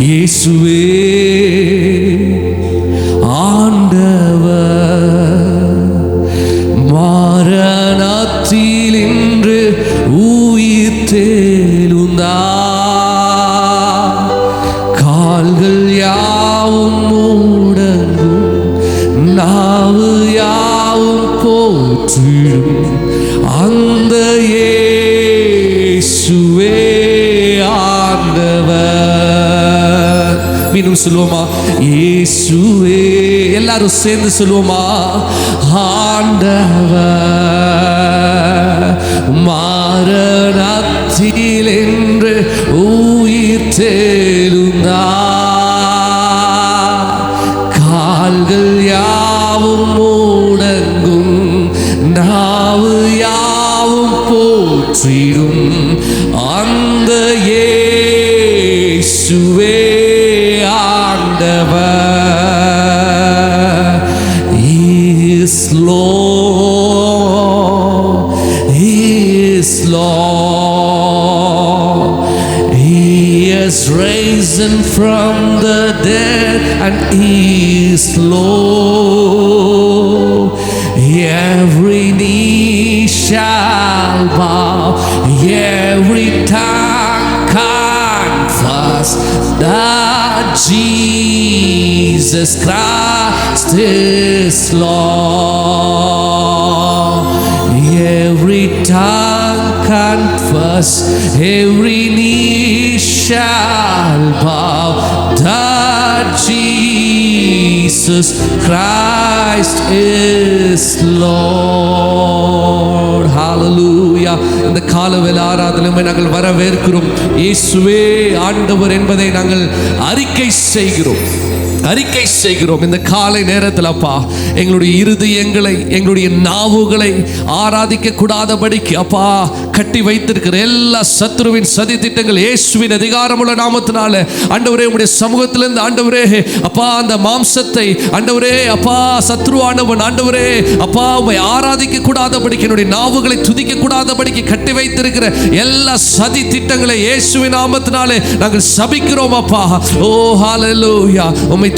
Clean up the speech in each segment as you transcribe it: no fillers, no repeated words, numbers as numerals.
இயேசுவே ஆண்டவர், மரணத்தில் இன்று உயிர் தெழுந்தார். கால்கள் யாவும் முடங்கும், நாவு யாவும் போற்றிடும் அந்த இயேசுவே ஆண்டவர். மீண்டும் சொல்லுவோமா? இயேசுவே. எல்லாரும் சேர்ந்து சொல்லுவோமா? ஆண்டவர், மரணத்தில் என்று உயிர் தெழுந்தார். கால்கள் யாவும் முடங்கும், நாவு யாவும் போற்றிடும் அந்த இயேசுவே ஆண்டவர். He is Lord, He is Lord. He is risen from the dead and He is Lord. Every knee shall bow, every tongue confess that Jesus Christ is Lord. Every tongue confess, every knee shall bow that Jesus Christ is Lord. Hallelujah. இந்த காலவேளை ஆராதனை நாங்கள் வரவேற்கிறோம். இயேசுவே ஆண்டவர் என்பதை நாங்கள் அறிக்கை செய்கிறோம். இந்த காலை நேரத்தில் அப்பா, எங்களுடைய இருதயங்களை, எங்களுடைய நாவுகளை ஆராதிக்க கூடாதபடிக்கு அப்பா கட்டி வைத்திருக்கிற எல்லா சத்துருவின் சதி திட்டங்கள் இயேசுவின் அதிகாரமுள்ள நாமத்தினால ஆண்டவரே உம்முடைய சமூகத்திலிருந்து ஆண்டவரே அப்பா அந்த மாம்சத்தை ஆண்டவரே அப்பா சத்ருவானவன் ஆண்டவரே அப்பா உம்மை ஆராதிக்க கூடாதபடிக்கு, என்னுடைய நாவுகளை துதிக்க கூடாதபடிக்கு கட்டி வைத்திருக்கிற எல்லா சதி திட்டங்களை இயேசுவின் நாமத்தினாலே நாங்கள் சபிக்கிறோம் அப்பா. ஓ ஹல்லேலூயா. உம்மை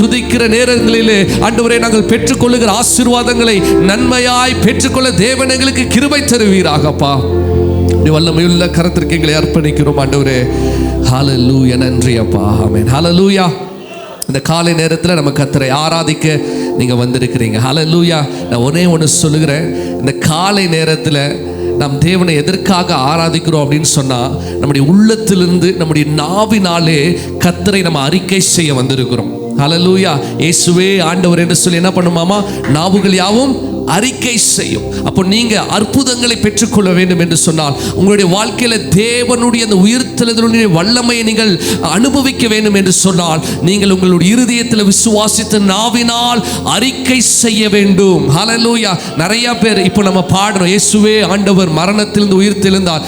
துதிக்கிற நேரங்களிலே ஆண்டவரே நாங்கள் பெற்றுக்கொள்ளுகிற ஆசீர்வாதங்களை நன்மையாய் பெற்றுக்கொள்ள தேவன் எங்களுக்கு கிருபை தருவீராகப்பா. வல்லமையுள்ள கரத்திற்கு எங்களை அர்ப்பணிக்கிறோம் ஆண்டவரே. ஹல்லேலூயா. நன்றி அப்பா. ஆமென். ஹல்லேலூயா. இந்த காலை நேரத்தில் நம்ம கர்த்தரை ஆராதிக்க நீங்க வந்திருக்கிறீங்க. ஹல்லேலூயா. நான் ஒரே ஒன்று சொல்லுகிறேன். இந்த காலை நேரத்தில் நாம் தேவனை எதற்காக ஆராதிக்கிறோம் அப்படின்னு சொன்னா, நம்முடைய உள்ளத்திலிருந்து நம்முடைய நாவினாலே கர்த்தரை நம்ம அறிக்கை செய்ய வந்திருக்கிறோம். ஹல்லேலூயா. இயேசுவே ஆண்டவர் என்று சொல்லி என்ன பண்ணுமாமா? நாவுகள் யாவும் அறிக்கை செய்யும். அப்போ நீங்க அற்புதங்களை பெற்றுக்கொள்ள வேண்டும் என்று சொன்னால், உங்களுடைய வாழ்க்கையில தேவனுடைய அந்த உயிர்த்தெழுதலுடைய வல்லமையை நீங்கள் அனுபவிக்க வேண்டும் என்று சொன்னால், நீங்கள் உங்களுடைய இருதயத்தில் விசுவாசித்த நாவினால் அறிக்கை செய்ய வேண்டும். ஹல்லேலூயா. நிறைய பேர் இப்போ நம்ம பாடுறோம், இயேசுவே ஆண்டவர் மரணத்திலிருந்து உயிர்த்தெழுந்தார்,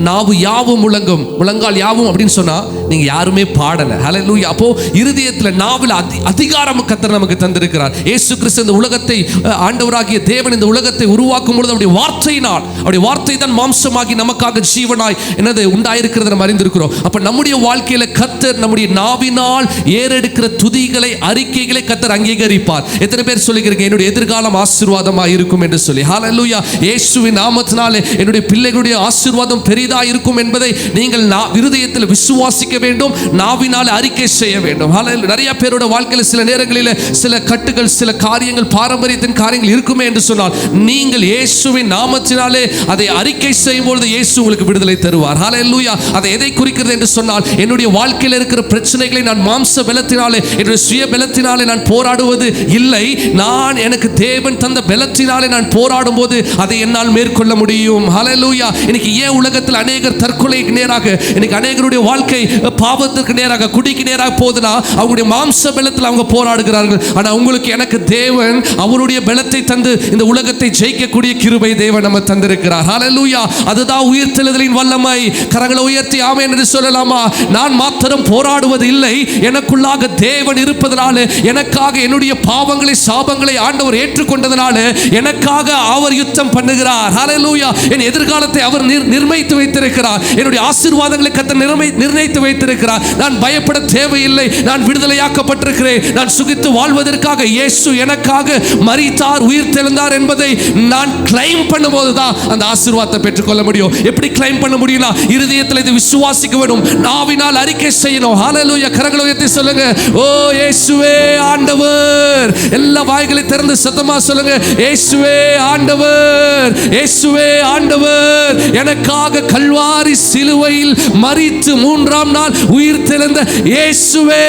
நாவு யாவும் முழங்கும், முழங்கால் யாவும் அப்படின்னு சொன்னா நீங்க யாருமே பாடல. ஹல்லேலூயா. அப்போ இருதயத்தில் நாவில் அதிகாரம் கர்த்தர் நமக்கு தந்திருக்கிறார். இயேசு கிறிஸ்து இந்த உலகத்தை ஆண்டவராகிய தேவன் இந்த உலகத்தை உருவாக்கும் பொழுது அவருடைய வார்த்தையினால், அவருடைய வார்த்தை தான் மாம்சமாகி நமக்காக ஜீவனாய் என்னது உண்டாயிருக்கிறது நம்ம அறிந்திருக்கிறோம். அப்ப நம்முடைய வாழ்க்கையில கர்த்தர் நம்முடைய நாவினால் ஏறெடுக்கிற துதிகளை, அறிக்கைகளை கர்த்தர் அங்கீகரிப்பார். எத்தனை பேர் சொல்லுகிறீங்க என்னுடைய எதிர்காலம் ஆசீர்வாதமாக இருக்கும் என்று சொல்லி? ஹல்லேலூயா. இயேசுவின் நாமத்தினாலே என்னுடைய பிள்ளைகளுடைய ஆசீர்வாதம் பெரிதா இருக்கும் என்பதை நீங்கள் இருதயத்தில் விசுவாசிக்க வேண்டும், நாவினால் அறிக்கை செய்ய வேண்டும். நிறைய பேரோட வாழ்க்கையில சில நேரங்களில் சில கட்டுகள், சில காரியங்கள், பாரம்பரியத்தின் காரியங்கள் இருக்குமே என்று சொன்னால், நீங்கள் இயேசுவின் நாமத்தினாலே அதை அறிக்கை செய்யும் பொழுது இயேசு உங்களுக்கு விடுதலை தருவார். ஹல்லேலூயா. அதை எதை குறிக்கிறது என்று சொன்னால், என்னுடைய வாழ்க்கையில் இருக்கிற பிரச்சனைகளை நான் மாம்ச பலத்தினாலே, என்னுடைய சுய பலத்தினாலே நான் போராடுவது இல்லை. நான் எனக்கு தேவன் தந்த பலத்தினாலே நான் போராடும் போது அதை என்னால் மேற்கொள்ள முடியும். ஹல்லேலூயா. இன்னைக்கு ஏன் உலகத்தில் அநேகர் தற்கொலைக்கு நேராக, இன்னைக்கு அநேகருடைய வாழ்க்கை பாவத்திற்கு நேராக, குடிக்கு நேராக போகுதுன்னா அவங்களுடைய மாம்ச பலத்தில் அவங்க போராடுகிறார்கள். ஆனா உங்களுக்கு எனக்கு தேவன் அவருடைய பலத்தை தந்து இந்த உலகத்தை ஜெயிக்கக்கூடிய கிருபை தேவன் நம்ம தந்திருக்கிறார். ஹல்லேலூயா. அதுதான் உயிர்த்தெழுதலின் வல்லமை. கரங்களை உயர்த்தி ஆமென் என்று சொல்லலாமா? நான் மாத்திரம் போராடுவது இல்லை, எனக்குள்ளாக தேவன் இருப்பதனால, எனக்காக என்னுடைய பாவங்களை சாபங்களை ஆண்டவர் ஏற்றுக்கொண்டதனால எனக்காக அவர் யுத்தம் பண்ணுகிறார். ஹல்லேலூயா. என் எதிர்காலத்தை அவர் நிர்ணயித்து வைத்திருக்கிறார். என்னுடைய ஆசீர்வாதங்களை கர்த்தர் நிர்ணயித்து வைத்திருக்கிறார். நான் பயப்பட தேவையில்லை. நான் விடுதலையாக்கப்பட்டிருக்கிறேன். நான் சுகித்து வாழ்வதற்காக இயேசு எனக்காக மரித்தார், உயிர்த்தெழுந்தார் என்பதை நான் கிளைம் பண்ணும்போது தான் அந்த ஆசீர்வாதத்தை பெற்றுக்கொள்ள முடியும். எப்படி கிளைம் பண்ண முடியும்னா, இருதயத்தில் இதை விசுவாசிக்க வேண்டும், நாவினால் அறிக்கை செய்யணும். ஹல்லேலூயா. கரங்களை உயர்த்தி சொல்லுங்க, ஓ இயேசுவே ஆண்டவர். எல்லா வாய்களை திறந்து சத்தமா சொல்லுங்க, இயேசுவே ஆண்டவர், இயேசுவே ஆண்டவர். எனக்காக கல்வாரி சிலுவையில் மரித்து 3ஆம் நாள் உயிர்த்தெழுந்த இயேசுவே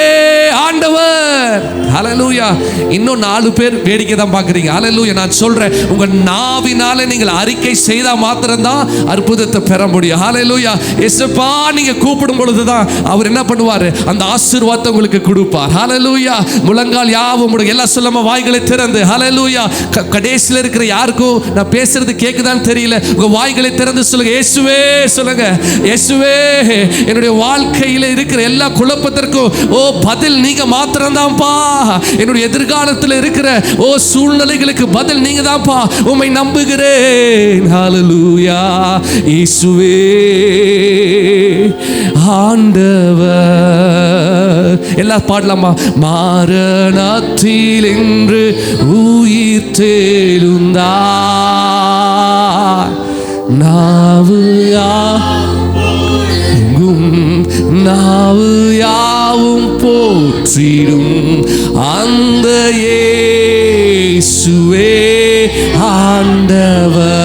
ஆண்டவர். ஹல்லேலூயா. இன்னும் 4 பேர் வேடிக்கை தான் பார்க்குறீங்க. ஹல்லேலூயா. நான் சொல்றேன், உங்க நாவினால நீங்கள் அறிக்கை செய்தா மாத்திரம்தான் அற்புதத்தை பெற முடியும். ஹல்லேலூயா. இயேசுப்பா நீங்க கூப்பிடும் பொழுதுதான் அவர் என்ன பண்ணுவார்? அந்த ஆசீர்வாதத்தை உங்களுக்கு கொடுப்பார். ஹல்லேலூயா. முழங்கால் யாவும் எல்லாம் சொல்லாம வாய்களை திறந்து, ஹல்லேலூயா. கடைசியில் இருக்கிற யாருக்கும் நான் பேசுறது கேட்குதான்னு தெரியல, உங்க வாய்களை திறந்து சொல்லுங்க, இயேசுவே சொல்லுங்க, இயேசுவே என்னுடைய வாழ்க்கையில் இருக்கிற எல்லா குழப்பத்திற்கும் ஓ பதில் நீங்க மாத்திரம்தான்ப்பா. என்னுடைய எதிர்காலத்தில் இருக்கிற ஓ சூழ்நிலைகளுக்கு பதில் நீங்க தான்ப்பா. உம்மை நம்புகிறேன். ஹல்லேலூயா. இயேசுவே ஆண்டவர். எல்லாம் பாடலாமா? மரணத்தில் என்று உயிர் தெழுந்தார், நாவு யாவும் போற்றிடும் அந்த இயேசுவே ஆண்டவர்.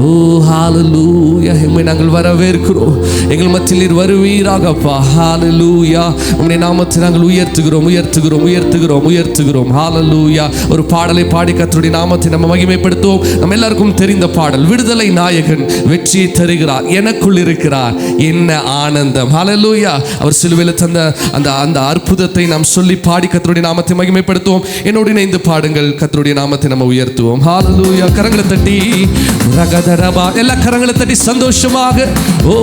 ஓ ஹல்லேலூயா. உம்மை நாங்கள் வரவேற்கிறோம். எங்கள் மத்தியில் நீர் வருவீராகப்பா. ஹல்லேலூயா. உம்முடைய நாமத்தை நாங்கள் உயர்த்துகிறோம், உயர்த்துகிறோம், உயர்த்துகிறோம், உயர்த்துகிறோம். ஹல்லேலூயா. ஒரு பாடலை பாடி கர்த்தருடைய நாமத்தை நம்ம மகிமைப்படுத்துவோம். நம்ம எல்லாருக்கும் தெரிந்த பாடல், விடுதலை நாயகன் வெற்றியை தருகிறார், எனக்குள் இருக்கிறார், என்ன ஆனந்தம். ஹல்லேலூயா. அவர் சிலுவையில் தந்த அந்த அற்புதத்தை நாம் சொல்லி பாடி கர்த்தருடைய நாமத்தை மகிமைப்படுத்துவோம். என்னோடு இணைந்து பாடுங்கள், கர்த்தருடைய நாமத்தை நம்ம உயர்த்துவோம். ஹல்லேலூயா. கரங்களை தட்டி ரகதரபா, எல்லா கரங்களை தட்டி சந்தோஷமாக ஓ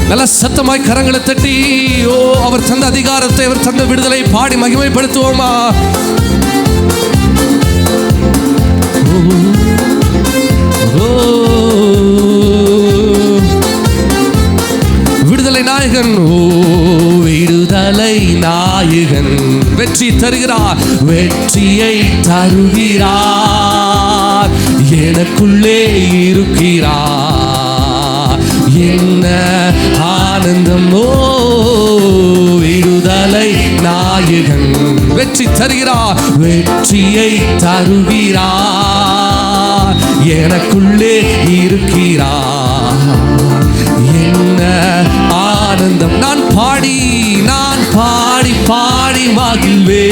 நல்ல சத்தமாய் கரங்களை தட்டி ஓ அவர் தந்த அதிகாரத்தை, அவர் தந்த விடுதலை பாடி மகிமைப்படுத்துவோமா? விடுதலை நாயகன், ஓ விடுதலை நாயகன் வெற்றி தருகிறார், வெற்றியை தருகிறார், எனக்குள்ளே இருக்கிறார், என்ன ஆனந்தம். ஓ விடுதலை நாயகன் வெற்றி தருகிறார், வெற்றியை தருகிறார், எனக்குள்ளே இருக்கிறார், என்ன ஆனந்தம். நான் பாடி பாடி மகிழ்வே,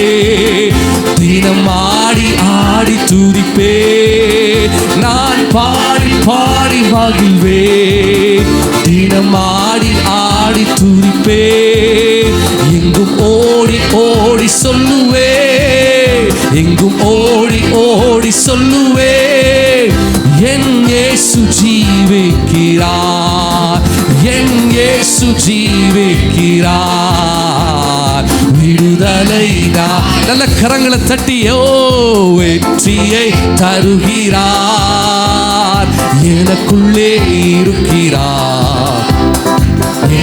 தினம் ஆடி ஆடி துதிப்பே, நான் பாடி மகிழ்வே, தினம் ஆடி ஆடி துதிப்பே, எங்கும் ஓடி ஓடி சொல்லுவே, எங்கும் ஓடி ஓடி சொல்லுவே, என் இயேசு ஜீவிக்கிறார், என் இயேசு ஜீவிக்கிறார், விடுதலை நல்ல கரங்களை தட்டியோ வெற்றியை தருகிறார், எனக்குள்ளே இருக்கிறார்,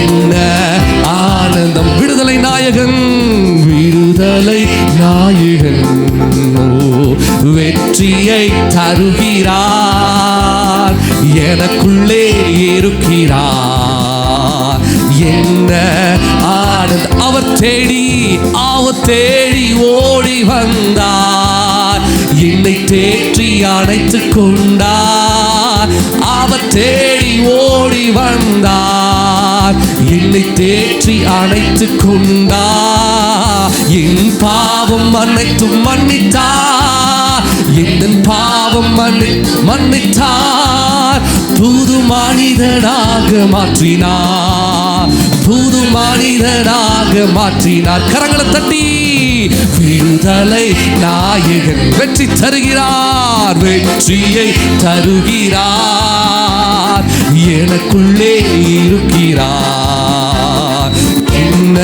என்ன ஆனந்தம். விடுதலை நாயகன், விடுதலை நாயகன் வெற்றியை தருகிறார், எனக்குள்ளே இருக்கிறார், என்ன ஆனந்தம். அவர் தேடி ஓடி வந்தார், என்னை தேற்றி அணைத்துக் கொண்டார், அவர் தேடி ஓடி வந்தார், என்னை தேற்றி அணைத்துக் கொண்டார், என் பாவம் அனைத்தும் மன்னித்தார், என் பாவம் மன்னித்தார், புது மனிதனாக மாற்றினார், புது மனிதனாக மாற்றினார். கரங்களை தட்டி விடுதலை நாயகன் வெற்றி தருகிறார், வெற்றியை தருகிறார், எனக்குள்ளே இருக்கிறார். என்ன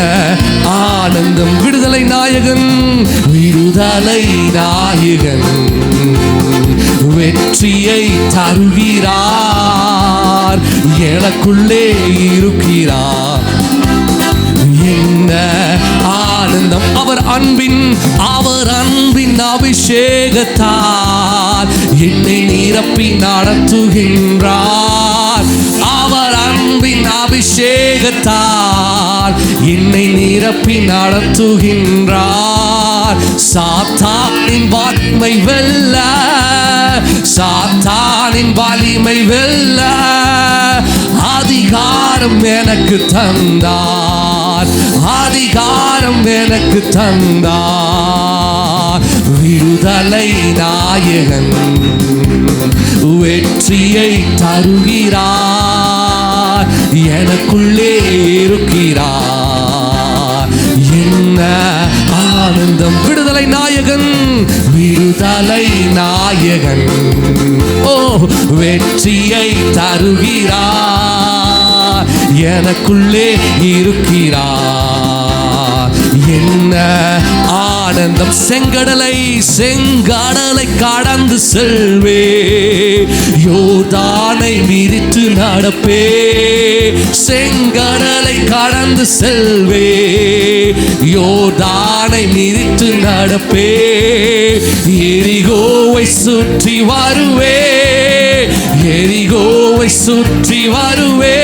ஆனந்தம்! விடுதலை நாயகன், விடுதலை நாயகன் வெற்றியை தருகிறார், எனக்குள்ளே இருக்கிறார். என்ன ஆனந்தம்! அவர் அன்பின் அபிஷேகத்தால் என்னை நிரப்பி நடத்துகின்றார். அவர் அன்பின் அபிஷேகத்தால் என்னை நிரப்பி நடத்துகின்றார். சாத்தானின் வலிமை வெல்ல, சாத்தானின் வலிமை வெல்ல அதிகாரம் எனக்கு தந்தார், அதிகாரம் எனக்கு தந்தார். விடுதலை நாயகன் வெற்றியை தருகிறார், எனக்குள்ளே இருக்கிறார். என்ன ஆனந்தம்! விடுதலை நாயகன், விடுதலை நாயகன் ஓ வெற்றியை தருகிறார், எனக்குள்ளே இருக்கிறார். என்ன ஆனந்தம்! செங்கடலை கடந்து செல்வே, யோர்தானை மிதித்து நடப்பே. செங்கடலை கடந்து செல்வே, யோர்தானை மிதித்து நடப்பே. எரிகோவை சுற்றி வருவே, எரிகோவை சுற்றி வருவே.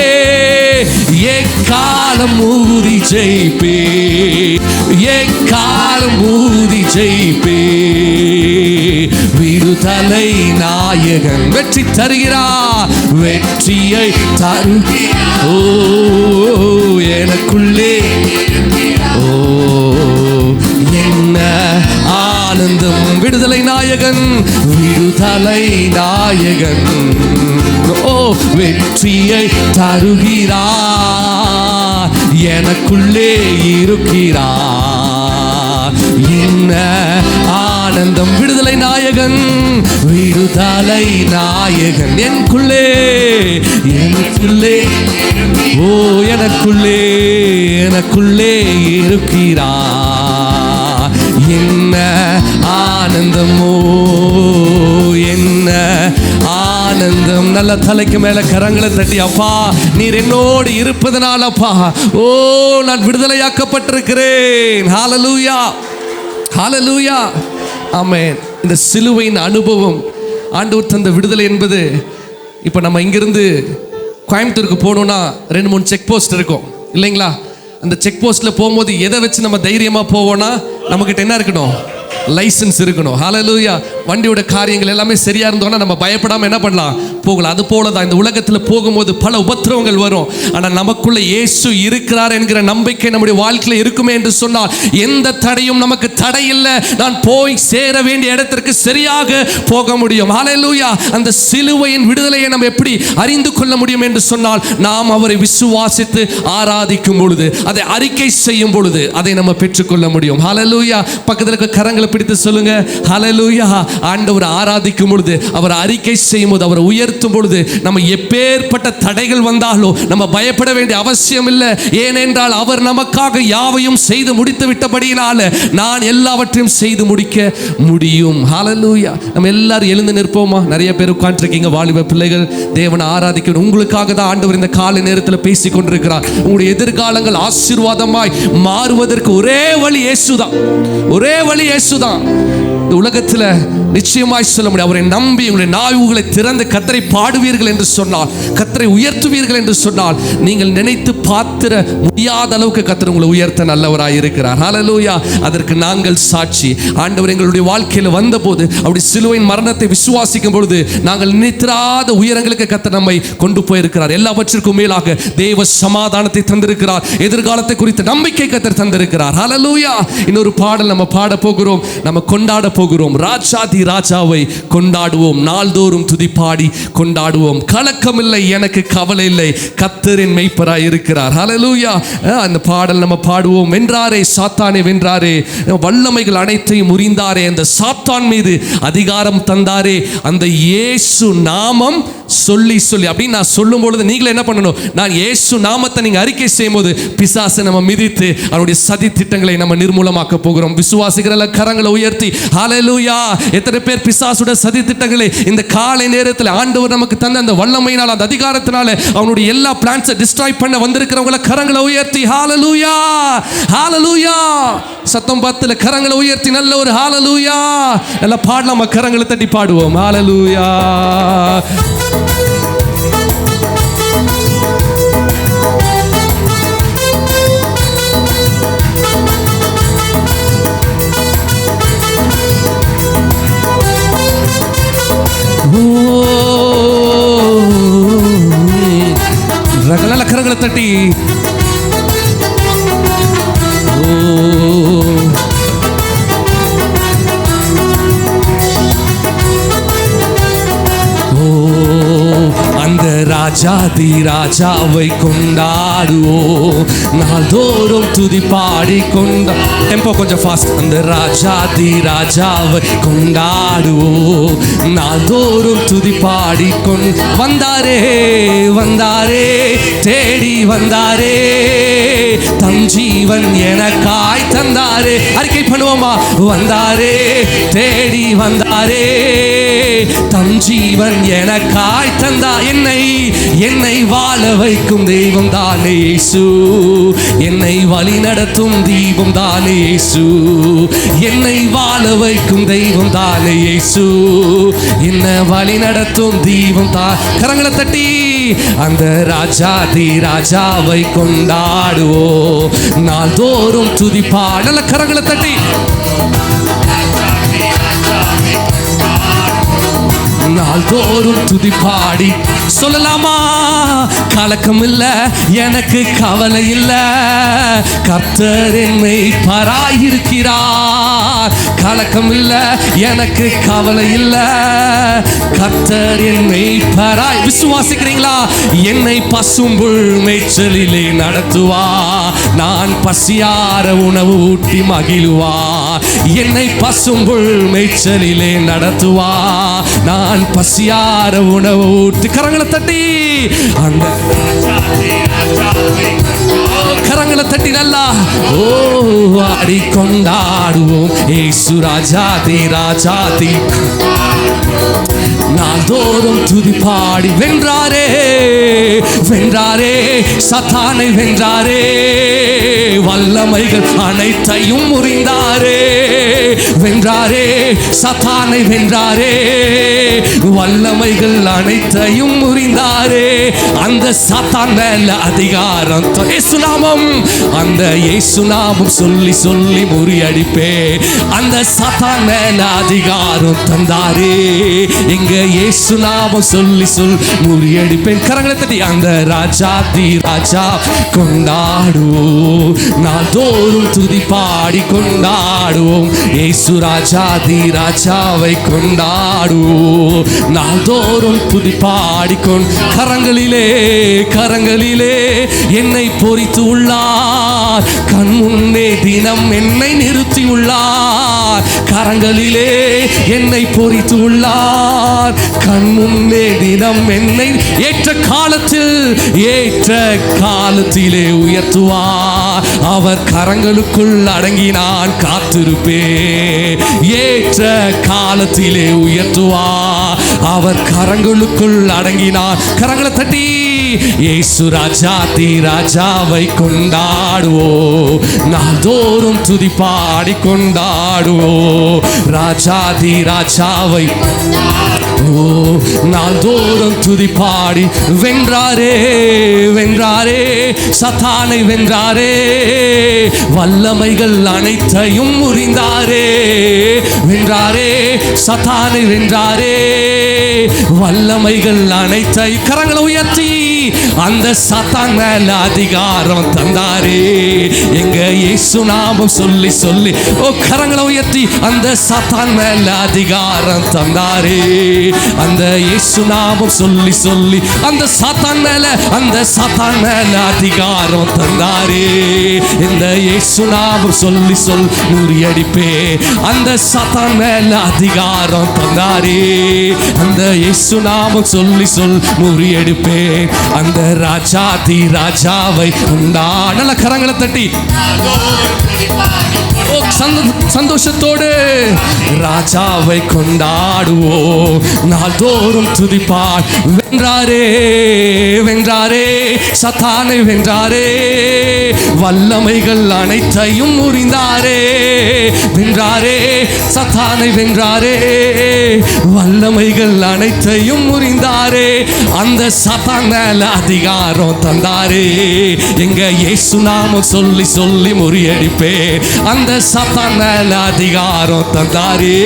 எக்காலம் ஊதி ஜெயிப்பே, எக்காலம் ஊதி ஜெயிப்பே. விடுதலை நாயகன் வெற்றி தருகிறார், வெற்றியை தருகிறார். ஓ எனக்குள்ளே ஓ என்ன ஆனந்தம்! விடுதலை நாயகன், விடுதலை நாயகன் ஓ வெற்றியை தருகிறார், எனக்குள்ளே இருக்கிறார். என்ன ஆனந்தம்! விடுதலை நாயகன், விடுதலை நாயகன் எனக்குள்ளே, எனக்குள்ளே ஓ எனக்குள்ளே, எனக்குள்ளே இருக்கிறார். என்ன ஆனந்தமோ, என்ன ஆனந்தம்! நல்ல தலைக்கு மேல கரங்களை தட்டி, அப்பா நீர் என்னோடு இருப்பதனால அப்பா ஓ நான் விடுதலையாக்கப்பட்டிருக்கிறேன். ஹல்லேலூயா, ஹல்லேலூயா, ஆமென். இந்த சிலுவையின் அனுபவம், ஆண்டவர் தந்த விடுதலை என்பது, இப்போ நம்ம இங்கிருந்து கோயம்புத்தூருக்கு போகணுன்னா 2-3 செக் போஸ்ட் இருக்கும் இல்லைங்களா? அந்த செக் போஸ்ட்டில் போகும்போது எதை வச்சு நம்ம தைரியமாக போவோம்னா, நம்மக்கிட்ட என்ன இருக்கணும்? லைசன்ஸ் இருக்கணும். ஹல்லேலூயா. வண்டியோட காரியங்கள் எல்லாமே சரியா இருந்தோம்னா நம்ம பயப்படாமல் என்ன பண்ணலாம்? போகலாம். அது போல தான் இந்த உலகத்தில் போகும்போது பல உபத்திரவங்கள் வரும். ஆனால் நமக்குள்ள இயேசு இருக்கிறார் என்கிற நம்பிக்கை நம்முடைய வாழ்க்கையில் இருக்குமே என்று சொன்னால் எந்த தடையும் நமக்கு தடை இல்லை. நான் போய் சேர வேண்டிய இடத்திற்கு சரியாக போக முடியும். ஹல்லேலூயா. அந்த சிலுவையின் விடுதலையை நம்ம எப்படி அறிந்து கொள்ள முடியும் என்று சொன்னால், நாம் அவரை விசுவாசித்து ஆராதிக்கும் பொழுது, அதை அறிக்கை செய்யும் பொழுது அதை நம்ம பெற்றுக்கொள்ள முடியும். ஹல்லேலூயா. பக்கத்தில் இருக்க கரங்களை பிடித்து சொல்லுங்க, ஹல்லேலூயா. ஆண்டவரை ஆராதிக்கும் பொழுது, அவர் அறிக்கை செய்யும் போது, அவரை உயர்த்தும் பொழுது, நம்ம எப்பேற்பட்ட தடைகள் வந்தாலும் நம்ம பயப்பட வேண்டிய அவசியம் இல்லை. ஏனென்றால் அவர் நமக்காக யாவையும் செய்து முடித்து விட்டபடியினால நான் எல்லாவற்றையும் செய்து முடிக்க முடியும். ஹல்லேலூயா. நம்ம எல்லாரும் எழுந்து நிற்போமா? நிறைய பேர் உட்கார்ந்திருக்கீங்க வாலிப பிள்ளைகள், தேவனை ஆராதிக்க உங்களுக்காக தான் ஆண்டவர் இந்த காலை நேரத்தில் பேசிக் கொண்டிருக்கிறார். உங்களுடைய எதிர்காலங்கள் ஆசீர்வாதமாய் மாறுவதற்கு ஒரே வழி இயேசுதான், ஒரே வழி இயேசுதான். இந்த உலகத்தில் நிச்சயமாய் சொல்ல முடியும், அவரை நம்பி உங்களுடைய நாவுகளை திறந்து கர்த்தரை பாடுவீர்கள் என்று சொன்னால், கர்த்தரை உயர்த்துவீர்கள் என்று சொன்னால், நீங்கள் நினைத்து பார்த்திட முடியாத அளவுக்கு கர்த்தர் உங்களை உயர்த்த நல்லவராய் இருக்கிறார். ஹல்லேலூயா. அதற்கு நாங்கள் சாட்சி. ஆண்டவர் எங்களுடைய வாழ்க்கையில் வந்தபோது அவருடைய சிலுவையின் மரணத்தை விசுவாசிக்கும் பொழுது நாங்கள் நினைத்திராத உயரங்களுக்கு கர்த்தர் நம்மை கொண்டு போயிருக்கிறார். எல்லாவற்றிற்கும் மேலாக தேவ சமாதானத்தை தந்திருக்கிறார். எதிர்காலத்தை குறித்த நம்பிக்கை கர்த்தர் தந்திருக்கிறார். ஹல்லேலூயா. இன்னொரு பாடல் நம்ம பாட போகிறோம், நம்ம கொண்டாட போகிறோம். ராஜாதி ராஜாவை கொண்டாடுவோம். நாள்தோறும் துதிப்பாடி கொண்டாடுவோம். கலக்கமில்லை, எனக்கு கவலை இல்லை, கர்த்தரின் மெய்ப்பராய் இருக்கிறார். ஹல்லேலூயா. அந்த பாடல் நம்ம பாடுவோம். வென்றாரே சாத்தானை வென்றாரே, வல்லமைகள் அனைத்தையும் முறிந்தாரே, அந்த சாத்தான் மீது அதிகாரம் தந்தாரே, அந்த இயேசு நாமம் சொல்லி சொல்லி அப்படின்னு நான் சொல்லும் பொழுது நீங்களே என்ன பண்ணணும்? நான் இயேசு நாமத்தை நீங்க அறிக்கை செய்யும் போது பிசாசை நம்ம மிதித்து அவருடைய சதி திட்டங்களை நம்ம நிர்மூலமாக்க போகிறோம். விசுவாசிக்கிற கரங்களை உயர்த்தி ஹல்லேலூயா. எத்தனை பேர் பிசாசுடைய சதி திட்டங்களை இந்த காலை நேரத்தில் ஆண்டவர் நமக்கு தந்த அந்த வல்லமையினால், அந்த அதிகாரத்தினால அவனுடைய எல்லா பிளான்ஸை டிஸ்ட்ராய் பண்ண வந்திருக்கிறவங்கள கரங்களை உயர்த்தி ஹல்லேலூயா ஹல்லேலூயா. சத்தம் பத்துல கரங்களை உயர்த்தி நல்ல ஒரு ஹல்லேலூயா எல்லாம் பாடலாமா? கரங்களை தட்டி பாடுவோம். ஹல்லேலூயா. நல்ல கரங்களை தட்டி அந்த ராஜாதி ராஜாவை கொண்டாடுவோம். நாள்தோறும் துதி பாடி கொண்டா டெம்போ கொஞ்சம் ஃபாஸ்ட். அந்த ராஜாதி ராஜாவை கொண்டாடுவோம். நாள்தோறும் துதி பாடி வந்தாரே வந்தாரே, தேடி வந்தாரே, தம் ஜீவன் எனக்காய் தந்தாரே. அறிக்கை பண்ணுவோமா? வந்தாரே, தேடி வந்தாரே, தம் ஜீவன் எனக்காய் தந்தா. என்னை வாழ வைக்கும் தெய்வம் தானே இயேசு, என்னை வழி நடத்தும் தெய்வம் தானே இயேசு, என்னை வாழ வைக்கும் தெய்வம் தானே இயேசு, என்னை வழி நடத்தும் தெய்வம் தான். கரங்களை தட்டி அந்த ராஜாதி ராஜாவை கொண்டாடுவோம். நாள்தோறும் துதிப்பாடு. நல்ல கரங்களை தட்டி நாள்தோறும் துதிப்பாடி சொல்லலாமா? கலக்கம் இல்ல, எனக்கு கவலை இல்ல, கர்த்தர் என்னை மெய்ப்பராயிருக்கிறார். கலக்கம் இல்ல, எனக்கு கவலை இல்ல, கர்த்தர் என்னை மெய்ப்பராய். விசுவாசிக்கிறீங்களா? என்னை பசும்புல் மேய்ச்சலிலே நடத்துவா, நான் பசியார உணவு ஊட்டி மகிழுவா. என்னை பசும்புல் மேய்ச்சலிலே நடத்துவா, நான் பசியார உணவு ஊட்டி. கரங்களை தட்டி அந்த கரங்களை தட்டி நல்லா ஆடி கொண்டாடுவோம். ஏசு ராஜாதி ராஜாதி நாள்தோறும் துதிப்பாடி வென்றாரே வென்றாரே, சாத்தானை வென்றாரே, வல்லமைகள் அனைத்தையும் முறிந்தாரே. வென்றாரே, சாத்தானை வென்றாரே, வல்லமைகள் அனைத்தையும் முறிந்தாரே. அந்த சாத்தான் மேல அதிகாரம் இயேசு நாமம், அந்த இயேசு நாமம் சொல்லி சொல்லி முறியடிப்பே. அந்த சாத்தான் மேல அதிகாரம் தந்தாரே. எங்க இயேசு நாமம் சொல்லி சொல் முறியடிப்பேன். கரங்களை தட்டி அந்த ராஜாதி ராஜா கொண்டாடுவோம். நாள்தோறும் துதி பாடி கொண்டாடுவோம். இயேசு ராஜாதி ராஜாவை கொண்டாடுவோம். நாள்தோறும் துதி பாடிக்கொண்டு கரங்களிலே கரங்களிலே என்னை பொறித்து உள்ளார். கண் முன்னே தினம் என்னை நிறுத்தி உள்ளார். கரங்களிலே என்னை பொறித்து உள்ளார். கண் முன்னே தினம் என்னை ஏற்ற காலத்திலே உயர்த்துவார். அவர் கரங்களுக்குள் அடங்கி நான் காத்திருப்பேன். ஏற்ற காலத்திலே உயர்த்துவார். அவர் கரங்களுக்குள் அடங்கினார். கரங்களை தட்டி இயேசு ராஜாதி ராஜாவை கொண்டாடுவோம். நாள்தோறும் துதி பாடி கொண்டாடுவோம். ராஜாதி ராஜாவை நாள்தோறும் துதி பாடி வென்றாரே வென்றாரே, சாத்தானை வென்றாரே, வல்லமைகள் அனைத்தையும் முறிந்தாரே. வென்றாரே, சாத்தானை வென்றாரே, வல்லமைகள் அனைத்தை. கரங்களை உயர்த்தி அந்த சாத்தான் மேல அதிகாரம் தந்தாரே. எங்க இயேசு நாமம் சொல்லி சொல்லி ஓ கரங்களை உயர்த்தி அந்த சாத்தான் மேல அதிகாரம் தந்தாரே. அந்த இயேசு நாமம் சொல்லி சொல்லி அந்த சாத்தான் மேல அதிகாரம் தந்தாரே. இந்த இயேசு நாமம் சொல்லி சொல் முறியடிப்பே. அந்த சாத்தான் மேல அதிகாரம் தந்தாரே. அந்த இயேசு நாமம் சொல்லி சொல் முறியடிப்பே. அந்த ராஜாதி ராஜாவை நல்ல கரங்களை தட்டி சந்தோஷத்தோடு ராஜாவை கொண்டாடுவோம். நாள்தோறும் துதிப்பார். வென்றாரே வென்றாரே சத்தானை வென்றாரே. வல்லமைகள் அனைத்தையும் முறிந்தாரே. வென்றாரே சத்தானை வென்றாரே. வல்லமைகள் அனைத்தையும் முறிந்தாரே. அந்த சத்தான் மேல அதிகாரம் தந்தாரே. எங்க இயேசு நாமம் சொல்லி சொல்லி முறியடிப்பே. அந்த சாத்தான் மேல அதிகாரம் தந்தாரே.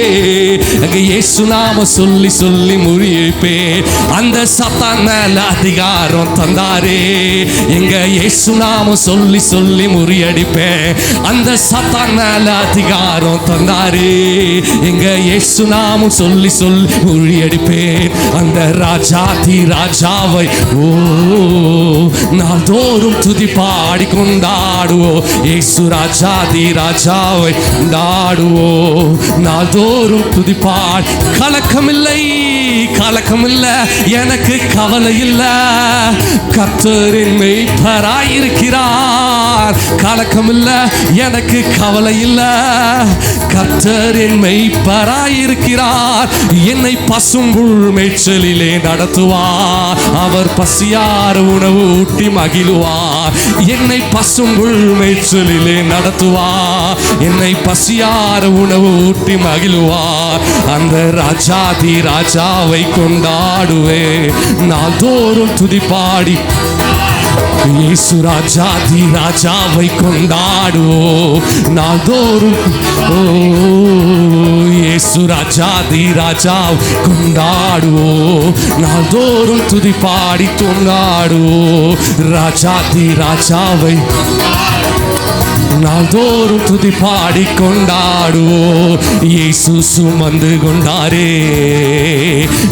எங்க இயேசு நாமம் சொல்லி சொல்லி முறியடிப்பே. அந்த சாத்தான் மேல அதிகாரம் தந்தாரே. எங்க இயேசு நாமம் சொல்லி சொல்லி முறியடிப்பே. அந்த சாத்தான் மேல அதிகாரம் தந்தாரே. எங்க இயேசு நாமம் சொல்லி சொல்லி முறியடிப்பே. அந்த ராஜாதி ராஜாவை ஓ நாள்தோறும் துதி பாடி கொண்டாடுவோம். இயேசு ராஜாதி ராஜாவை கொண்டாடுவோம். நாள்தோறும் துதி பாடி. கலக்கமில்லை கலக்கமில்லை எனக்கு கவலை இல்லை. கர்த்தரின் மெய்ப்பராயிருக்கிறார். கலக்கமில்லை எனக்கு கவலை இல்லை. கர்த்தரின் மெய்ப்பராயிருக்கிறார். என்னை பசும்புல் மேய்ச்சலிலே நடத்துவார். அவர் பசியார உணவு ஊட்டி மகிழுவார். என்னை பசும்புல் மேய்ச்சலிலே நடத்துவார். என்னை பசியார உணவு ஊட்டி மகிழுவார். அந்த ராஜாதி ராஜாவை கொண்டாடுவே. நாள்தோறும் துதிப்பாடி இயேசு ராஜாதி ராஜாவை கொண்டாடுவோம். நாள்தோறும் இயேசு ராஜாதி ராஜாவை கொண்டாடுவோம். நாள்தோறும் துதி பாடி கொண்டாடுவோம். ராஜாதி ராஜாவை நாள்தோறும் துதி பாடி கொண்டாடுவோம். இயேசு சுமந்து கொண்டாரே.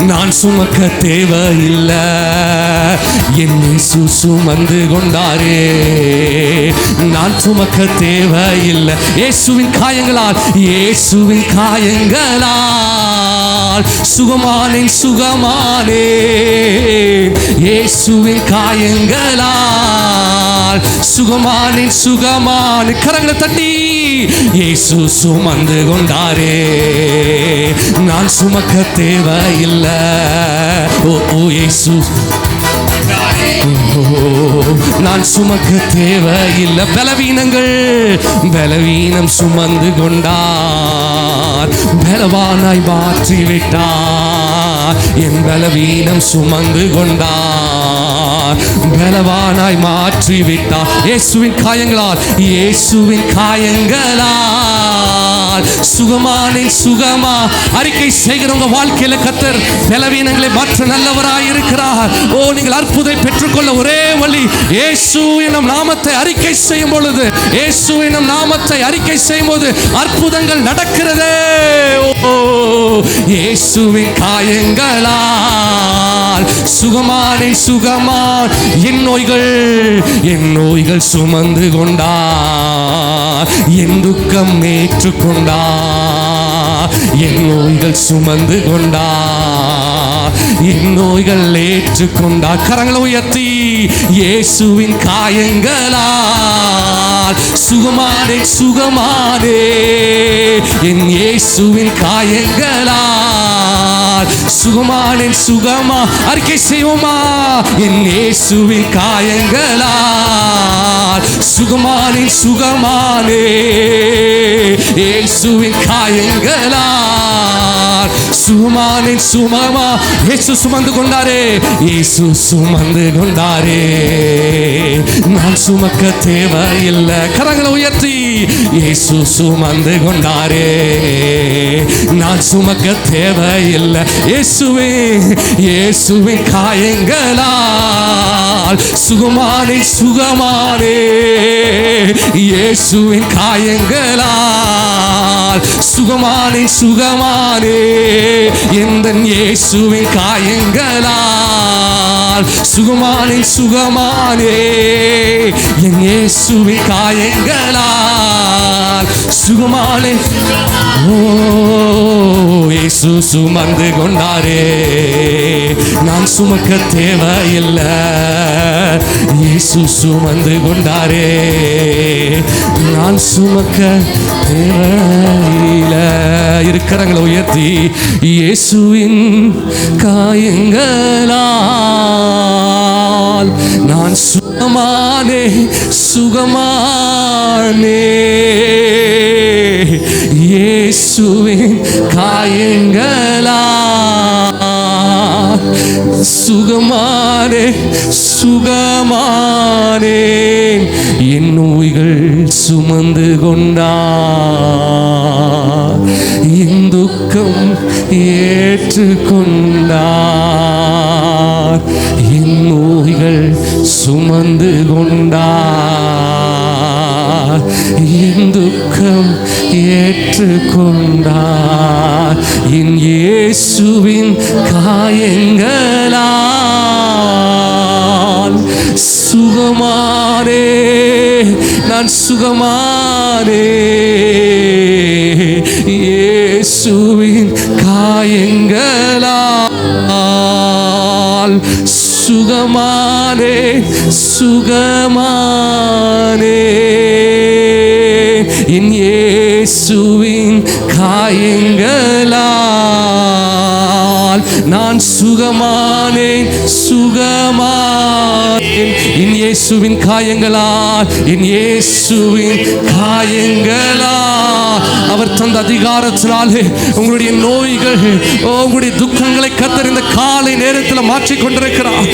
நான் சுமக்க தேவையில்லை. என் இயேசு சுமந்து கொண்டாரே. நான் சுமக்க தேவையில்லை. இயேசுவின் காயங்களால் இயேசுவின் காயங்களால் சுகமானேன் சுகமானேன். இயேசுவின் காயங்களால் சுகமானேன் சுகமானேன். கரங்களை தட்டி இயேசு சுமந்து கொண்டாரே. நான் சுமக்க தேவையில்லை. ஓ இயேசு நான் சுமக்க தேவையில்லை. பலவீனம் சுமந்து கொண்டார். பலவானாய் மாற்றி விட்டார். என் பலவீனம் சுமந்து கொண்டார். பலவானாய் மாற்றி விட்டார். இயேசுவின் காயங்களால் இயேசுவின் காயங்களால் சுகமானேன் சுகமா. அறிக்கை செய்கிறவங்க வாழ்க்கையில கர்த்தர் பலவீனங்களை மாற்ற நல்லவராய் இருக்கிறார். ஓ நீங்கள் அற்புதத்தை பெற்றுக்கொள்ள ஒரே வழி இயேசு என்னும் நாமத்தை அறிக்கை செய்யும் பொழுது, இயேசு என்னும் நாமத்தை அறிக்கை செய்யும் போது அற்புதங்கள் நடக்கிறது. ஓ இயேசுவின் காயங்களால் சுகமானேன் சுகமான். என் நோய்கள் சுமந்து கொண்டார். என் துக்கம் ஏற்றுக்கொண்டார். என் நோய்கள் சுமந்து கொண்டார். என் நோய்கள் ஏற்றுக்கொண்டார். கரங்களை உயர்த்தி இயேசுவின் காயங்களால் சுகமானே சுகமானே. என் இயேசுவின் காயங்களால் சுகமானேன் சுகமா. அறிக்கை செய்வோமா? என் இயேசுவின் காயங்களால் சுகமானேன் சுகமானே. இயேசுவின் காயங்களால் சுகமானேன் சுகமா. இயேசு சுமந்து கொண்டாரே, இயேசு சுமந்து கொண்டாரே, நான் சுமக்க தேவையில்லை. கரங்களை உயர்த்தி, இயேசு சுமந்து கொண்டாரே, நான் சுமக்க தேவையில்லை. இயேசுவின் காயங்களால் சுகமானே சுகமானே, இயேசுவின் காயங்களால் சுகமானே சுகமானே, எந்தன் இயேசுவின் காயங்களால் சுகமானே சுகமானே, என் இயேசுவின் காயங்களால் சுகமானே. ஓ, இயேசு சுமந்து கொண்டாரே, நான் சுமக்க தேவையில்லை. இயேசு சுமந்து கொண்டாரே, நான் சுமக்க தேவையில்லை. இருக்கிறவங்களை உயர்த்தி, இயேசுவின் காயங்களால் நான் சுகமானே சுகமானே, இயேசுவின் காயங்களால் சுகமானே சுகமானே, என் நோய்கள் சுமந்து கொண்டார், என் துக்கம் ஏற்றுக்கொண்டார், என் நோய்கள் சுமந்து கொண்டார், என் துக்கம் ஏற்றுக்கொண்டார், என் இயேசுவின் காயங்களால் சுகமானே, நான் சுகமானே, இயேசுவின் காயங்களால் சுகமானே சுகமானே, என் இயேசுவின் காயங்களால் நான் சுகமானேன் சுகமானேன், என் இயேசுவின் காயங்களால், என் இயேசுவின் காயங்களால். அவர் தந்த அதிகாரத்தினாலே உங்களுடைய நோய்கள், உங்களுடைய துக்கங்களை கர்த்தர் இந்த காலை நேரத்தில் மாற்றிக் கொண்டிருக்கிறார்.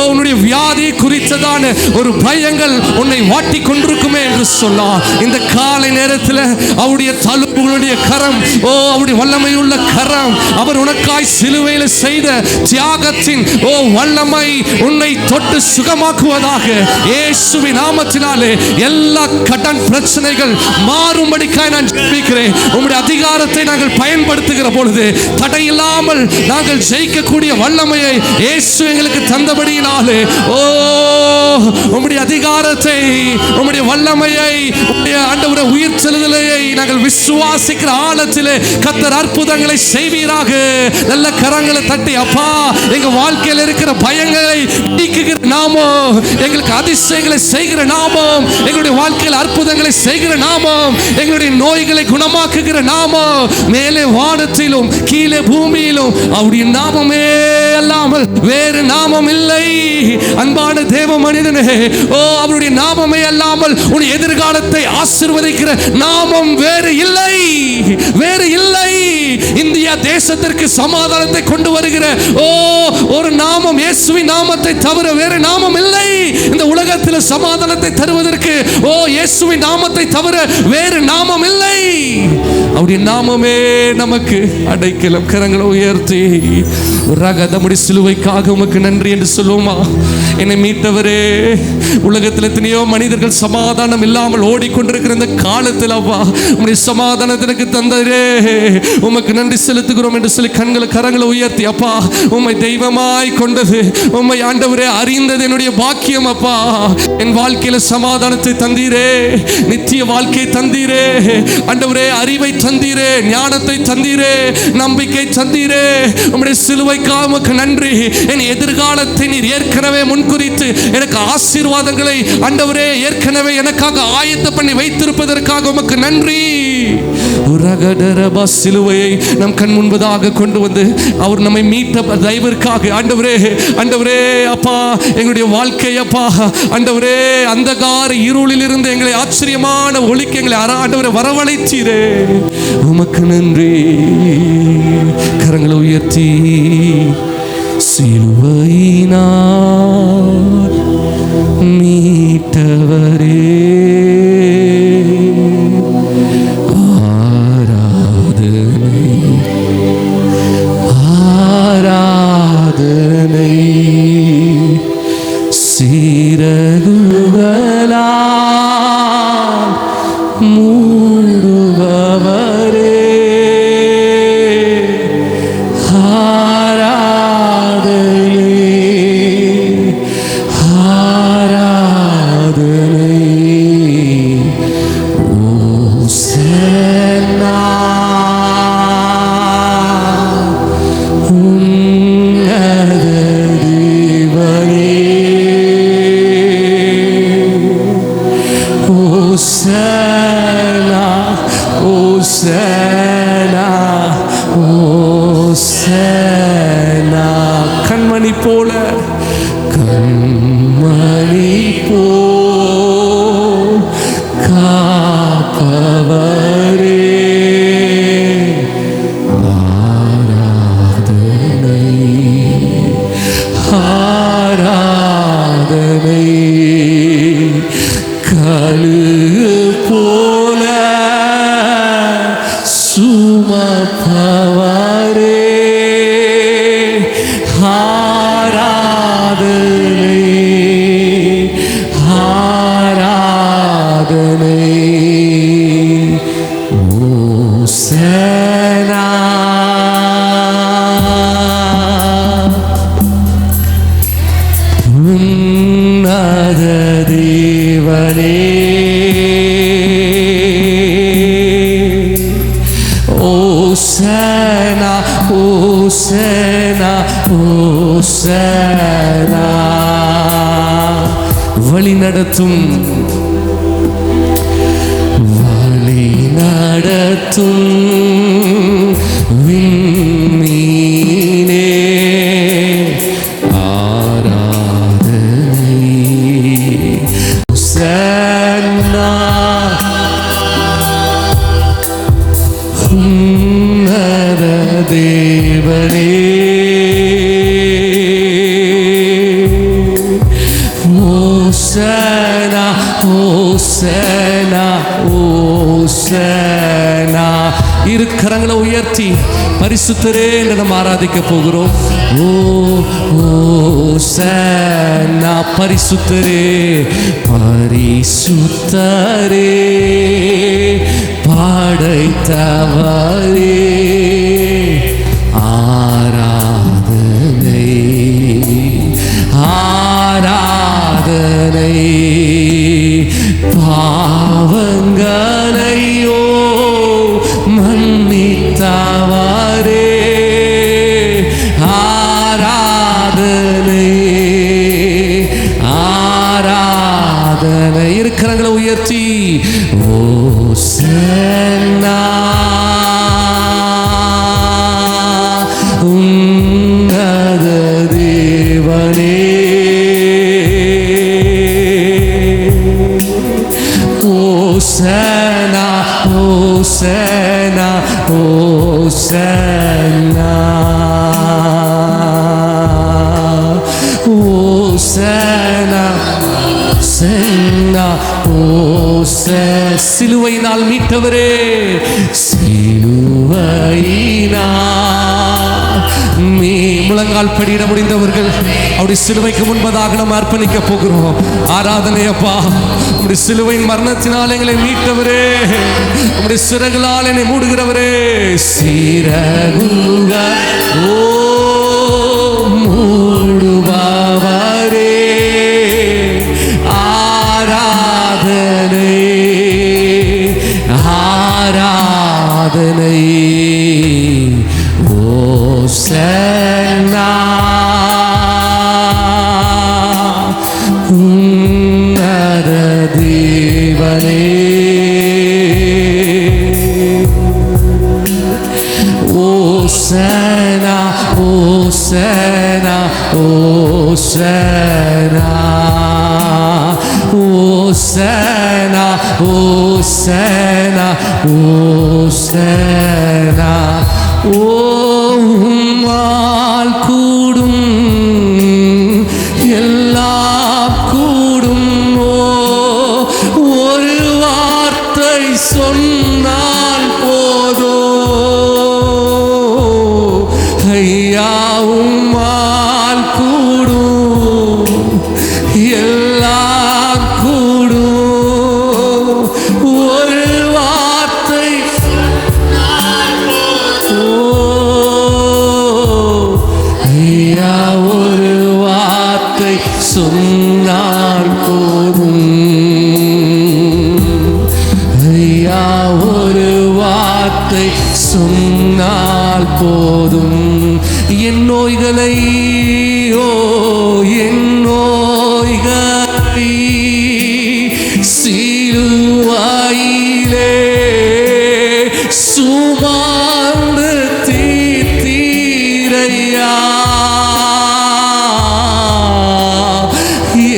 உன்னுடைய வியாதி குறித்ததான ஒரு பயங்கள் உன்னை வாட்டி கொண்டிருக்குமே என்று சொன்னார். இந்த காலை நேரத்தில் அவருடைய தழும்புகளுடைய கரம், அவருடைய வல்லமையுள்ள கரம், அவர் உனக்காய் சிலுவையில் செய்த தியாகத்தின் வல்லமை உன்னை தொட்டு சுகமாக்குவதாக. இயேசுவின் நாமத்தினாலே எல்லா கடன் பிரச்சனைகள் மாறும்படிக்காய் நான் ஜெபிக்கிறேன். உம்முடைய அதிகாரத்தை நாங்கள் பயன்படுத்துகிற பொழுது தடையில்லாமல் நாங்கள் ஜெயிக்கக்கூடிய வல்லமையை இயேசு எங்களுக்கு தந்தபடியினாலே, உம்முடைய அதிகாரத்தை, உம்முடைய வல்லமையை, உம்முடைய ஆண்டவருடைய உயிர்த்தெழுதலை நாங்கள் விசுவாசிக்கிற ஆழத்திலே கர்த்தர் அற்புதங்களை செய்வீராக. நல்ல கரங்களை தட்டி, அப்பா, எங்க வாழ்க்கையில் இருக்கிற பயங்களை நீக்குகிற நாமம், எங்களுக்கு அதிசயங்களை செய்கிற நாமம், எங்களுடைய வாழ்க்கையில் அற்புதங்களை செய்கிற நாமம், எங்களுடைய நோய்களை குணமாக்குகிற நாமம், மேலே வானத்திலும் கீழே பூமியிலும் அவருடைய நாமமே அல்லாமல் வேறு நாமம் இல்லை. அன்பான தேவ மனிதனே, அவருடைய நாமமே அல்லாமல் உன் எதிர்காலத்தை ஆசீர்வதிக்கிற நாமம் வேறு இல்லை, வேறு இல்லை. இந்தியா தேசத்திற்கு சமாதானத்தை கொண்டு வருகிற ஒரு நாமம் இயேசுவின் நாமத்தை தவிர வேறு நாமம் இல்லை. இந்த உலகத்தில் சமாதானத்தை தருவதற்கு இயேசுவின் நாமத்தை தவிர வேறு நாமம் இல்லை. அவருடைய நாமமே நமக்கு அடைக்கலம். கரங்களை உயர்த்தி ரகதமுடி சிலுவைக்காக உமக்கு நன்றி என்று சொல்லுவோமா? என்னை மீட்டவரே, உலகத்தில் எத்தனையோ மனிதர்கள் சமாதானம் இல்லாமல் ஓடிக்கொண்டிருக்கிற இந்த காலத்தில் அப்பா, உம்முடைய சமாதானத்திற்கு தந்தரே உமக்கு நன்றி செலுத்துகிறோம் என்று சொல்லி கரங்களை உயர்த்தி, அப்பா, உம்மை தெய்வமாய் கொண்டது, உம்மை ஆண்டவரே அறிந்தது என்னுடைய பாக்கியம். அப்பா, என் வாழ்க்கையில சமாதானத்தை தந்தீரே, நித்திய வாழ்க்கையை தந்தீரே, ஆண்டவரே அறிவை தந்தீரே, ஞானத்தை தந்தீரே, நம்பிக்கை தந்தீரே. உம்முடைய சிலுவைக்காக உமக்கு நன்றி. என் எதிர்காலத்தை நீர் ஏற்கனவே முன்குறித்து எனக்கு ஆசீர்வாதங்களை ஆண்டவரே ஏற்கனவே எனக்காக ஆயத்த பண்ணி வைத்திருப்பதற்காக உமக்கு நன்றி. ரகடரபா சிலுவையை நம் கண் முன்பதாக கொண்டு வந்து அவர் நம்மை மீட்ட தயவிற்காக ஆண்டவரே, ஆண்டவரே அப்பா, எங்களுடைய வாழ்க்கை அப்பா ஆண்டவரே, அந்தகார இருளில் இருந்து எங்களை ஆச்சரியமான ஒளிக்கு எங்களை ஆண்டவரே வரவழைத்தீரே, உமக்கு நன்றி. கரங்களை உயர்த்தி சிலுவையினால் மீட்டவரே ஆராதனை, சிறகுகளால் மூடுபவரே ஆராதனை, ஆராதனை. ஓசன்னா கண்மணி போல, கண்மணி போல் காப்பவரே ஆராதனை, ஆராதனை. கழுகு போல சுமப்பவரே ஆராதனை, ஆராதனை. ஓசனா உன்னத தேவனே, ஓசனா ஓசனா ஓசனா. வழி நடத்தும், வழி நடத்தும் விண்மீனே ஆராதனை. ஓசனா உன்னத தேவனே, ஓசனா ஓசனா ஓசனா. இரு கரங்களை உயர்த்தி பரிசுத்தரே என்று நாம் ஆராதிக்க போகிறோம். ஓ ஓசனா, பரிசுத்தரே பரிசுத்தரே படைத்தவரே ஆராதனை, ஆராதனை. பாவங்களையோ மன்னித்தவரே ஆராதனை, ஆராதனை. இருக்கிறங்களை உயர்த்தி ஓசன்னா உன்னத தேவனே, ஓசனா ஓசனா ஓசனா ஓசனா சென்னா ஓச. சிலுவையினால் மீட்டவரே, சிலுவையினால் முழங்கால் படியிட முடிந்தவர்கள் அப்படி சிலுவைக்கு முன்பதாக நாம் அர்ப்பணிக்க போகிறோம். ஆராதனை அப்பா, உம்முடைய சிலுவையின் மரணத்தினால் எங்களை மீட்டவரே, உம்முடைய சிறகுகளால் என்னை மூடுகிறவரே. சிறகுகள் ஓ மூடுபவரே ஆராதனை, ஆராதனை. ஓசன்னா உன்னத தேவனே ஓசனா ஓசனா ஓசனா ஓசனா ஓசனா. ஓம்மால் கூடும் எல்லாம் கூடும். ஒரு வார்த்தை சொன்னால் போதோ ஐயா, உம்மால் கூடும் எல்லாம் கூடும். ஒரு வார்த்தை ஐயா, ஒரு வார்த்தை சொன்னால் போதும் ஐயா, ஒரு வார்த்தை சொன்னால் போதும். என் நோய்களை என் நோய்களை சிலுவையிலே சுமந்து தீர்த்தீரையா.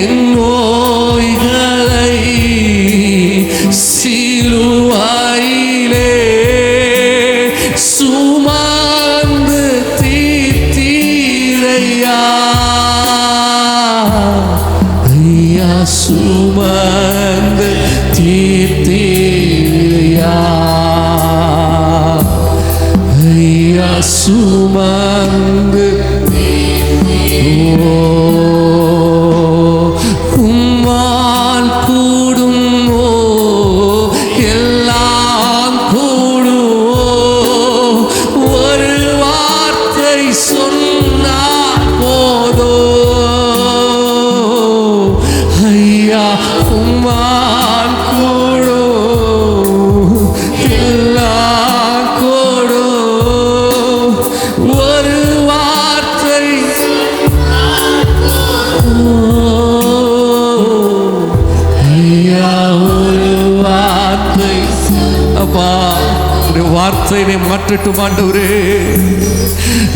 என் நோய்களை சிலுவையிலே சுமந்து தீர்த்தீரையா. ஐயா, சுமந்து தீர்த்தீரையா. ஐயா, சுமந்து உம்மால் கூடும் எல்லாம் கூடும். ஒரு வார்த்தை சொன்னால் போதோ ஐயா, உம்மால் கூடும் எல்லாம் கூடும். ஒரு வார்த்தை ஐயா, ஒரு வார்த்தை. அப்பா, ஒரு வார்த்தையை மாற்றட்டும் ஆண்டவரே.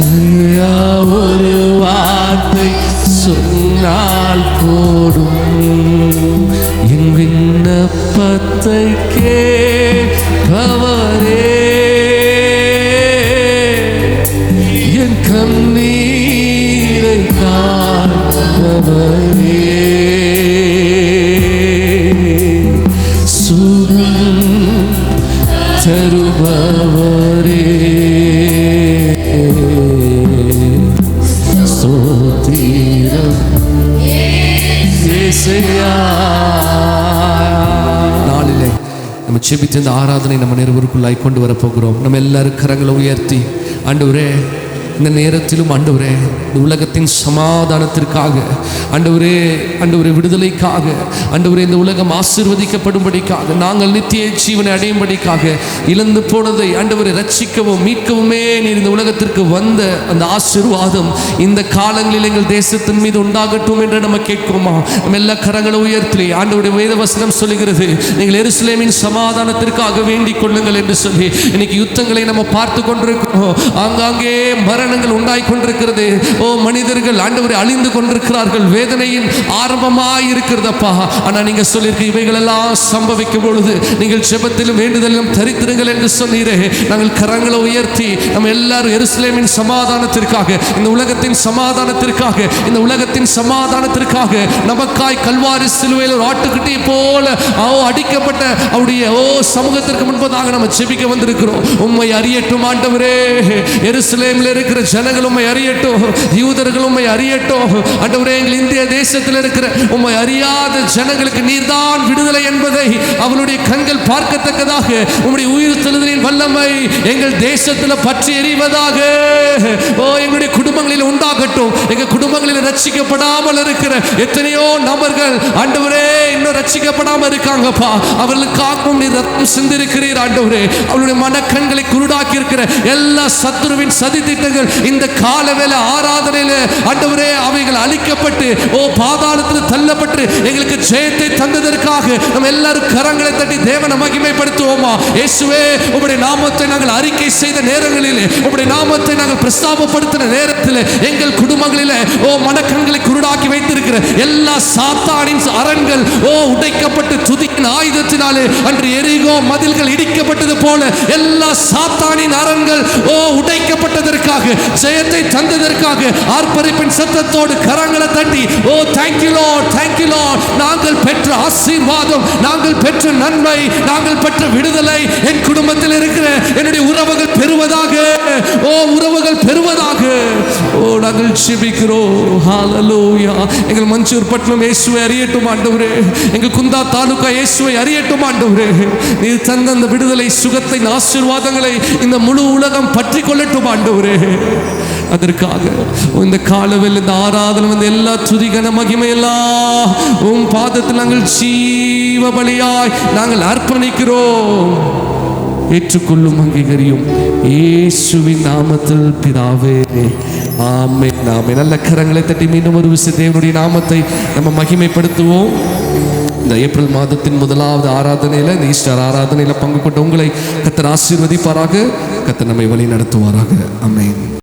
ஐயா, ஒரு வார்த்தை சொன்னால் போடும். என் விண்ணப்பத்தை கேட்பவரே, என் கண்ணீரை காண்பவரே, சுகம் தருபவரே, ஸ்தோத்திரம் இயேசுயா. நாளிலே நம்ம செபித்து இந்த ஆராதனை நம்ம நிறுவனக்குள்ளாய் கொண்டு வரப்போகிறோம். நம்ம எல்லாரும் கரங்களை உயர்த்தி, ஆண்டவரே, இந்த நேரத்திலும் ஆண்டவரே, இந்த உலகத்தின் சமாதானத்திற்காக ஆண்டவரே, ஆண்டவரே விடுதலைக்காக ஆண்டவரே, இந்த உலகம் ஆசீர்வதிக்கப்படும்படிக்காக, நாங்கள் நித்திய ஜீவனை அடையும்படிக்காக, இழந்து போனதை ஆண்டவரை ரட்சிக்கவும் மீட்கவுமே நீர் இந்த உலகத்திற்கு வந்த அந்த ஆசீர்வாதம் இந்த காலங்களில் எங்கள் தேசத்தின் மீது உண்டாகட்டும் என்று நம்ம கேட்குமா? நம்ம எல்லா கரங்களை உயர்த்தி, ஆண்டவருடைய வேத வசனம் சொல்லுகிறது, நீங்கள் எருசலேமின் சமாதானத்திற்காக வேண்டிக் கொள்ளுங்கள் என்று சொல்லி. இன்னைக்கு யுத்தங்களை நம்ம பார்த்து கொண்டிருக்கிறோம். ஆங்காங்கே மரணங்கள் உண்டாய் கொண்டிருக்கிறது. ஓ, மனிதர்கள் ஆண்டவரை அழிந்து கொண்டிருக்கிறார்கள். வேதனையின் ஆரம்பமாய் இருக்கிறதப்பா. ஆனா நீங்க சொல்லியிருக்க இவைகள் எல்லாம் சம்பவிக்கும் பொழுது நீங்கள் ஜெபத்திலும் வேண்டுதலிலும் தரித்திருங்கள் என்று சொன்னீரே. நாங்கள் கரங்களை உயர்த்தி நம்ம எல்லாரும் எருசலேமின் சமாதானத்திற்காக, இந்த உலகத்தின் சமாதானத்திற்காக, இந்த உலகத்தின் சமாதானத்திற்காக நமக்காய் கல்வாரி சிலுவையில் ஒரு ஆட்டுக்குட்டி போல அடிக்கப்பட்ட அவருடைய சமூகத்திற்கு முன்பதாக நம்ம ஜெபிக்க வந்திருக்கிறோம். உம்மை அறியட்டும் ஆண்டவரே. எருசலேமில் இருக்கிற ஜனங்கள் உம்மை அறியட்டும். யூதர்கள் உம்மை அறியட்டும் ஆண்டவரே. எங்கள் இந்திய தேசத்தில் இருக்கிற உம்மை அறியாத ஜனங்களுக்கு நீர்தான் விடுதலை என்பதை அவருடைய கண்கள் பார்க்கத்தக்கதாக உம்முடைய உயிர் தெழுதலின் வல்லமை எங்கள் தேசத்தில் பற்றி எறிவதாக. ஓ, எங்களுடைய குடும்பங்களில் உண்டாகட்டும். எங்கள் குடும்பங்களில் ரட்சிக்கப்படாமல் இருக்கிற எத்தனையோ நபர்கள் ஆண்டவரே இன்னும் ரட்சிக்கப்படாமல் இருக்காங்கப்பா. அவர்களுக்காகவும் நீர் ரத்தம் சிந்திருக்கிறீர் ஆண்டவரே. அவருடைய மனக்கண்களை குருடாக்கி இருக்கிற எல்லா சத்துருவின் சதி திட்டங்கள் கிரியைகள் இந்த காலவேளை ஆராதனையில ஆண்டவரே அவைகள் அழிக்கப்பட்டு பாதாளத்தில் தள்ளப்பட்டு எங்களுக்கு ஜெயத்தை தந்ததற்காக நம்ம எல்லாரும் கரங்களை தட்டி தேவனை மகிமைப்படுத்துவோமா? இயேசுவே, உம்முடைய நாமத்தை நாங்கள் அறிக்கை செய்த நேரங்களிலே, உம்முடைய நாமத்தை நாங்கள் பிரஸ்தாபப்படுத்தின நேரத்தில் எங்கள் குடும்பங்களிலே மனக்கண்களை குருடாக்கி வைத்திருக்கிற எல்லா சாத்தானின் அரண்கள் உடைக்கப்பட்டு துதிக்கின் ஆயுதத்தினாலே அன்று எரிகோ மதில்கள் இடிக்கப்பட்டது போல எல்லா சாத்தானின் அரண்கள் உடைக்கப்பட்டதற்காக, ஜெயத்தை தந்ததற்காக ஆர்ப்பரிப்பின் சத்தத்தோடு கரங்களை தட்டி thank you Lord, thank you Lord. நாங்கள் பெற்ற ஆசீர்வாதம், நாங்கள் பெற்ற நன்மை, நாங்கள் பெற்ற விடுதலை என் குடும்பத்தில் இருக்கிற என்னுடைய உறவுகள் பெறுவதாக, உறவுகள் பெறுவதாக நாங்கள் ஜெபிக்கிறோம். ஹல்லேலூயா. எங்கள் மஞ்சூர் பட்டணம் இயேசுவை அறியட்டும் ஆண்டவரே. எங்கள் குந்தா தாலுகா இயேசுவை அறியட்டும் ஆண்டவரே. நீர் தந்த அந்த விடுதலை, சுகத்தை, ஆசீர்வாதங்களை இந்த முழு உலகம் பற்றி கொள்ளட்டும் ஆண்டவரே. அதற்காக இந்த காலவில் இந்த ஆராதனை வந்து எல்லா துதிகன மகிமையெல்லாம் உம் பாதத்தில் நாங்கள் ஜீவ பலியாய் நாங்கள் அர்ப்பணிக்கிறோம். ஏற்றுக்கொள்ளும், அங்கீகரியும் இயேசுவின் நாமத்தில் பிதாவே, ஆமென். ஆமென். நல்ல கரங்களை தட்டி மீண்டும் ஒரு விஷயம் தேவனுடைய நாமத்தை நம்ம மகிமைப்படுத்துவோம். இந்த ஏப்ரல் மாதத்தின் முதலாவது ஆராதனையில், இந்த ஈஸ்டர் ஆராதனையில் பங்கு கொண்ட உங்களை கர்த்தர் ஆசீர்வதிப்பாராக. கர்த்தர் நம்மை வழி நடத்துவாராக. ஆமென்.